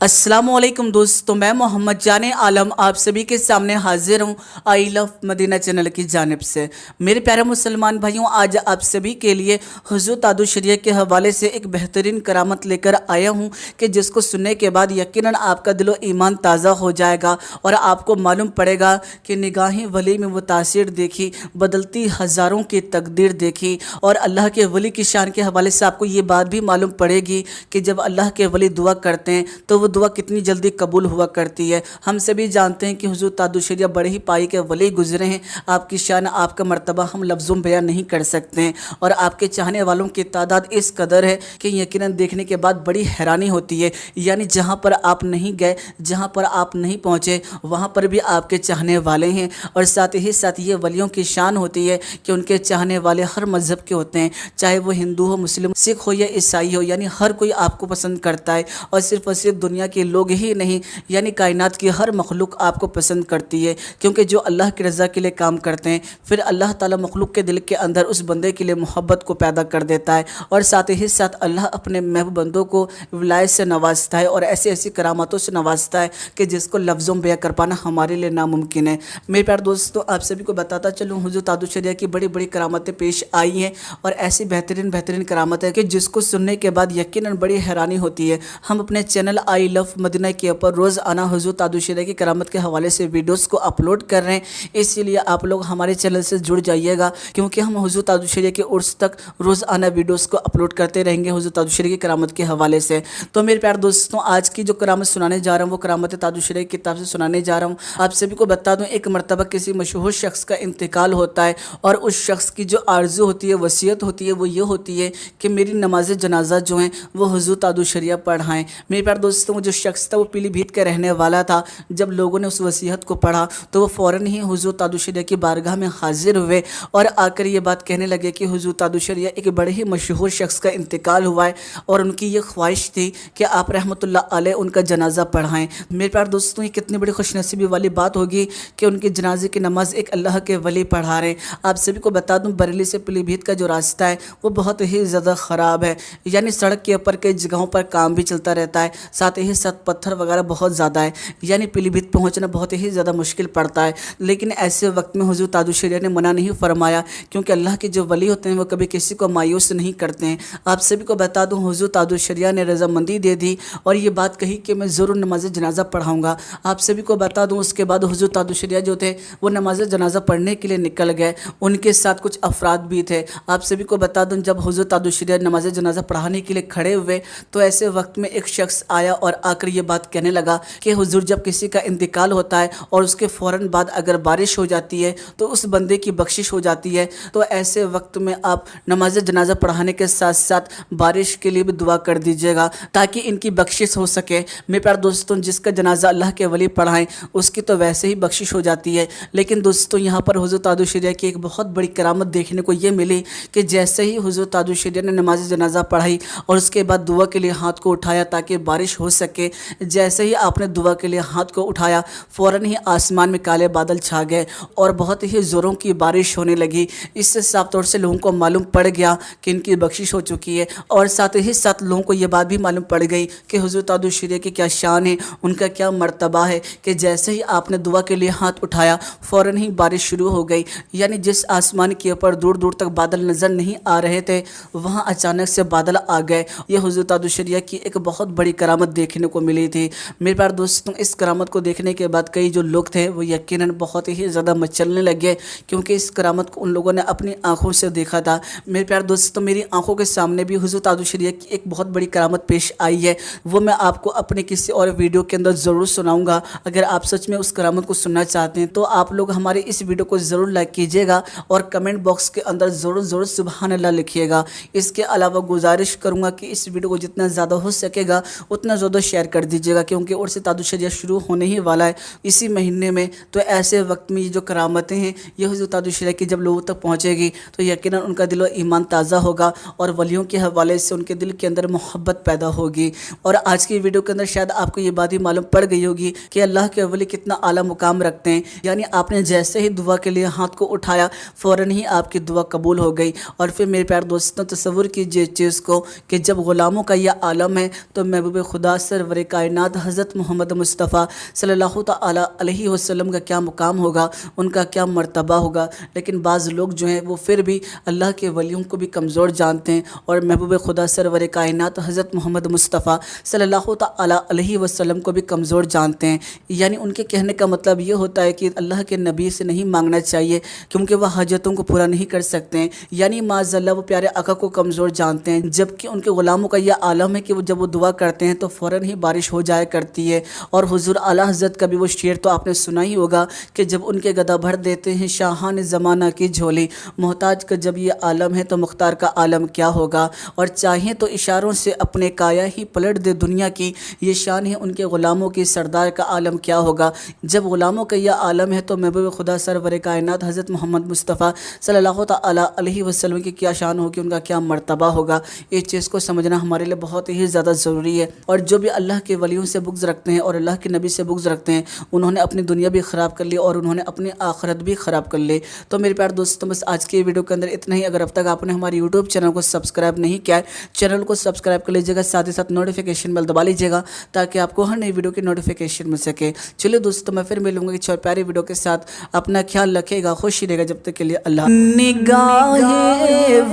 अस्सलामुअलैकुम दोस्तों, मैं मोहम्मद जाने आलम आप सभी के सामने हाजिर हूँ आई लव मदीना चैनल की जानिब से। मेरे प्यारे मुसलमान भाइयों, आज आप सभी के लिए हुज़ूर तादु शरीयत के हवाले से एक बेहतरीन करामत लेकर आया हूँ कि जिसको सुनने के बाद यकीनन आपका दिलो ईमान ताज़ा हो जाएगा और आपको मालूम पड़ेगा कि निगाहें वली में वो तासीर देखी, बदलती हज़ारों की तकदीर देखी। और अल्लाह के वली की शान के हवाले से आपको ये बात भी मालूम पड़ेगी कि जब अल्लाह के वली दुआ करते हैं तो दुआ कितनी जल्दी कबूल हुआ करती है। हम सभी जानते हैं कि हुज़ूर तादु शरीयत बड़े ही पाई के वली गुजरे हैं। आपकी शान, आपका मर्तबा हम लफ्ज़ों में बयान नहीं कर सकते हैं और आपके चाहने वालों की तादाद इस कदर है कि यकीनन देखने के बाद बड़ी हैरानी होती है। यानी जहाँ पर आप नहीं गए, जहाँ पर आप नहीं पहुँचे, वहाँ पर भी आपके चाहने वाले हैं। और साथ ही साथ ये वलियों की शान होती है कि उनके चाहने वाले हर मज़हब के होते हैं, चाहे वो हिंदू हो, मुस्लिम, सिख हो या ईसाई हो, यानी हर कोई आपको पसंद करता है। और सिर्फ दुनिया के लोग ही नहीं, यानी कायनात की हर मखलूक आपको पसंद करती है, क्योंकि जो अल्लाह की रज़ा के लिए काम करते हैं फिर अल्लाह ताला मखलूक के दिल के अंदर उस बंदे के लिए मोहब्बत को पैदा कर देता है। और साथ ही साथ अल्लाह अपने महबूब बंदों को विलायत से नवाजता है और ऐसी ऐसी करामातों से नवाजता है कि जिसको लफ्ज़ों में बयां कर पाना हमारे लिए नामुमकिन है। मेरे प्यारे दोस्तों, आप सभी को बताता चलूँ, हुज़ूर तादु शरीयत की बड़ी बड़ी करामतें पेश आई हैं और ऐसी बेहतरीन बेहतरीन करामत है कि जिसको सुनने के बाद यकीनन बड़ी हैरानी होती है। हम अपने चैनल आई लव मदीना के ऊपर रोज़ाना हुज़ूर तादु शरीयत की करामत के हवाले से वीडियोस को अपलोड कर रहे हैं, इसीलिए आप लोग हमारे चैनल से जुड़ जाइएगा, क्योंकि हम हुज़ूर तादु शरीयत के उर्स तक रोज़ाना वीडियोस को अपलोड करते रहेंगे हुज़ूर तादु शरीयत की करामत के हवाले से। तो मेरे प्यारे दोस्तों, आज की जो करामत सुनाने जा रहा हूँ वो करामत तादु शरीयत की किताब से सुनाने जा रहा हूँ। आप सभी को बता दूँ, एक मरतबा किसी मशहूर शख्स का इंतकाल होता है और उस शख्स की जो आरज़ू होती है, वसीयत होती है, वो ये होती है कि मेरी नमाज जनाजा जो है वो हुज़ूर तादु शरीयत पढ़ाएँ। मेरे प्यारे दोस्तों, वो जो शख्स था वो पीलीभीत का रहने वाला था। जब लोगों ने उस वसीयत को पढ़ा तो वो फ़ौरन ही हुज़ूर तादु शरीयत की बारगाह में हाजिर हुए और आकर ये बात कहने लगे कि हुज़ूर तादु शरीयत एक बड़े ही मशहूर शख्स का इंतकाल हुआ है और उनकी ये ख्वाहिश थी कि आप रहमतुल्लाह अलैह उनका जनाजा पढ़ाएं। मेरे प्यारे दोस्तों, ये कितनी बड़ी खुशनसीबी वाली बात होगी कि उनके जनाजे की नमाज एक अल्लाह के वली पढ़ा रहे हैं। आप सभी को बता दूँ, बरेली से पीलीभीत का जो रास्ता है वो बहुत ही ज़्यादा ख़राब है, यानी सड़क के ऊपर कई जगहों पर काम भी चलता रहता है, साथ ही साथ पत्थर वगैरह बहुत ज़्यादा है, यानी पीलीभीत पहुंचना बहुत ही ज़्यादा मुश्किल पड़ता है। लेकिन ऐसे वक्त में हुज़ूर तादु शरीयत ने मना नहीं फरमाया, क्योंकि अल्लाह के जो वली होते हैं वो कभी किसी को मायूस नहीं करते हैं। आप सभी को बता दूं, हुज़ूर तादु शरीयत ने रज़ामंदी दे दी और ये बात कही कि मैं ज़रूर नमाज जनाजा पढ़ाऊँगा। आप सभी को बता दूँ, उसके बाद हुज़ूर तादु शरीयत जो थे वो नमाज जनाजा पढ़ने के लिए निकल गए। उनके साथ कुछ अफराद भी थे। आप सभी को बता दूँ, जब हुज़ूर तादु शरीयत नमाज जनाजा पढ़ाने के लिए खड़े हुए तो ऐसे वक्त में एक शख्स आया और आकर ये बात कहने लगा कि हुज़ूर, जब किसी का इंतकाल होता है और उसके फ़ौरन बाद अगर बारिश हो जाती है तो उस बंदे की बख्शिश हो जाती है, तो ऐसे वक्त में आप नमाज जनाजा पढ़ाने के साथ साथ बारिश के लिए भी दुआ कर दीजिएगा ताकि इनकी बख्शिश हो सके। मेरे प्यारे दोस्तों, जिसका जनाजा अल्लाह के वली पढ़ाएं उसकी तो वैसे ही बख्शिश हो जाती है, लेकिन दोस्तों यहाँ पर हुज़ूर तादु शरीयत की एक बहुत बड़ी करामत देखने को ये मिली कि जैसे ही हुज़ूर तादु शरीयत ने नमाज जनाजा पढ़ाई और उसके बाद दुआ के लिए हाथ को उठाया ताकि बारिश हो सके, जैसे ही आपने दुआ के लिए हाथ को उठाया फ़ौरन ही आसमान में काले बादल छा गए और बहुत ही ज़ोरों की बारिश होने लगी। इससे साफ तौर से लोगों को मालूम पड़ गया कि इनकी बख्शिश हो चुकी है और साथ ही साथ लोगों को ये बात भी मालूम पड़ गई कि हुज़ूर तादु शरीयत की क्या शान है, उनका क्या मर्तबा है कि जैसे ही आपने दुआ के लिए हाथ उठाया फ़ौरन ही बारिश शुरू हो गई। यानी जिस आसमान के ऊपर दूर दूर तक बादल नज़र नहीं आ रहे थे वहाँ अचानक से बादल आ गए। ये हुज़ूर तादु शरीयत की एक बहुत बड़ी करामत देखने को मिली थी। मेरे प्यारे दोस्तों, इस करामत को देखने के बाद कई जो लोग थे वो यकीनन बहुत ही ज़्यादा मचलने लगे, क्योंकि इस करामत को उन लोगों ने अपनी आंखों से देखा था। मेरे प्यारे दोस्तों, मेरी आंखों के सामने भी हुज़ूर तादु शरीयत की एक बहुत बड़ी करामत पेश आई है, वो मैं आपको अपने किसी और वीडियो के अंदर ज़रूर सुनाऊंगा। अगर आप सच में उस करामत को सुनना चाहते हैं तो आप लोग हमारे इस वीडियो को ज़रूर लाइक कीजिएगा और कमेंट बॉक्स के अंदर ज़रूर सुबहान अल्लाह लिखिएगा। इसके अलावा गुजारिश करूँगा कि इस वीडियो को जितना ज़्यादा हो सकेगा उतना ज़्यादा शेयर कर दीजिएगा, क्योंकि उर्स तादु शरीयत शुरू होने ही वाला है इसी महीने में। तो ऐसे वक्त में ये जो करामतें हैं ये हुज़ूर तादु शरीयत की जब लोगों तक पहुँचेगी तो यकीनन उनका दिलो ईमान ताज़ा होगा और वलियों के हवाले से उनके दिल के अंदर मोहब्बत पैदा होगी। और आज की वीडियो के अंदर शायद आपको ये बात ही मालूम पड़ गई होगी कि अल्लाह के वली कितना आला मुकाम रखते हैं। यानी आपने जैसे ही दुआ के लिए हाथ को उठाया फ़ौरन ही आपकी दुआ कबूल हो गई। और फिर मेरे प्यारे दोस्तों, तसव्वुर कीजिए इस चीज़ को कि जब ग़ुलामों का यह आलम है तो महबूब खुदा سرور کائنات حضرت محمد مصطفیٰ صلی اللہ تعالی علیہ وسلم کا کیا مقام ہوگا، ان کا کیا مرتبہ ہوگا، لیکن بعض لوگ جو ہیں وہ پھر بھی اللہ کے ولیوں کو بھی کمزور جانتے ہیں اور محبوب خدا سرور کائنات حضرت محمد مصطفیٰ صلی اللہ تعالی علیہ وسلم کو بھی کمزور جانتے ہیں۔ یعنی ان کے کہنے کا مطلب یہ ہوتا ہے کہ اللہ کے نبی سے نہیں مانگنا چاہیے کیونکہ وہ حاجتوں کو پورا نہیں کر سکتے ہیں، یعنی معاذ اللہ وہ پیارے آقا کو کمزور جانتے ہیں، جبکہ ان کے غلاموں کا یہ عالم ہے کہ وہ جب وہ دعا کرتے ہیں تو فوراً ہی بارش ہو جایا کرتی ہے۔ اور حضور اعلیٰ حضرت کا بھی وہ شعر تو آپ نے سنا ہی ہوگا کہ جب ان کے گدا بھر دیتے ہیں شاہان زمانہ کی جھولی، محتاج کا جب یہ عالم ہے تو مختار کا عالم کیا ہوگا، اور چاہیں تو اشاروں سے اپنے کایا ہی پلٹ دے دنیا کی، یہ شان ہے ان کے غلاموں کی، سردار کا عالم کیا ہوگا۔ جب غلاموں کا یہ عالم ہے تو محبوب خدا سرور کائنات حضرت محمد مصطفیٰ صلی اللہ تعالی علیہ وسلم کی کیا شان ہوگی، ان کا کیا مرتبہ ہوگا۔ اس چیز کو سمجھنا ہمارے لیے بہت ہی زیادہ ضروری ہے۔ اور جو بھی اللہ کے ولیوں سے بغض رکھتے ہیں اور اللہ کے نبی سے بغض رکھتے ہیں، انہوں نے اپنی دنیا بھی خراب کر لی اور انہوں نے اپنی آخرت بھی خراب کر لی۔ تو میرے پیارے دوستوں بس آج کی ویڈیو کے اندر اتنا ہی۔ اگر اب تک آپ نے ہماری یوٹیوب چینل کو سبسکرائب نہیں کیا ہے، چینل کو سبسکرائب کر لیجیے گا، ساتھ ہی ساتھ نوٹیفیکیشن بیل دبا لیجیے گا تاکہ آپ کو ہر نئی ویڈیو کی نوٹیفیکیشن مل سکے۔ چلیے دوستوں میں پھر ملوں گا ایک اور پیاری ویڈیو کے ساتھ۔ اپنا خیال رکھے گا، خوشی رہے گا، جب تک کے لیے اللہ۔ نگاہ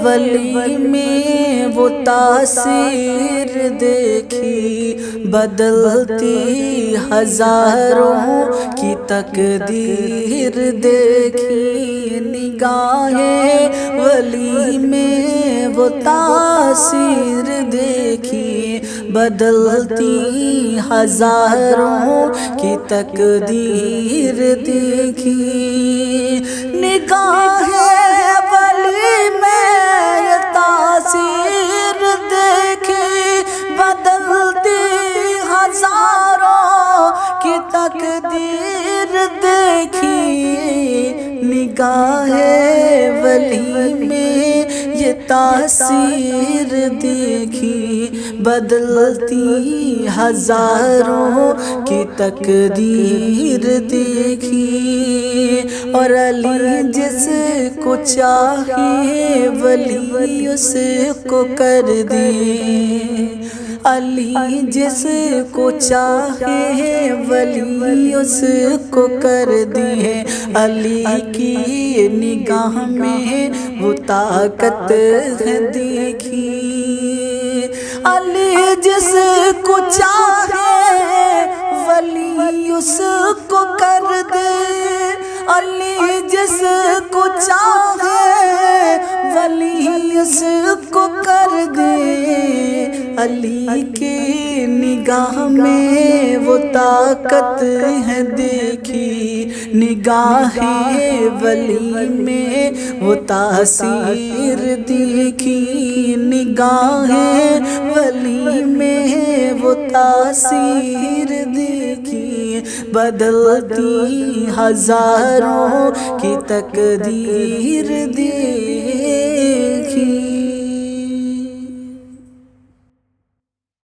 ولی میں وہ تاثیر دیکھی، بدلتی ہزاروں کی تقدیر دیکھی، نگاہ ولی میں وہ تاثیر دیکھی، بدلتی ہزاروں کی تقدیر دیکھی، نگاہ ولی میں یہ تاثیر دیکھی، بدلتی ہزاروں کی تقدیر دیکھی، نگاہ ولی میں یہ تاثیر دیکھی، بدلتی ہزاروں کی تقدیر دیکھی، اور علی جس کو چاہے ولی اس کو کر دے، علی جس کو چاہے ولی اس کو کر دے، علی کی نگاہ میں وہ طاقت ہے دیکھی، علی جس کو چاہے ولی اس کو کر دے، علی جس کو چاہے ولی اس کو کر دے، علی کی نگاہ میں وہ طاقت ہے دیکھی، نگاہ ولی میں وہ تاثیر دیکھی، نگاہ ولی میں وہ تاثیر دیکھی، بدلتی ہزاروں کی تقدیر دیکھی۔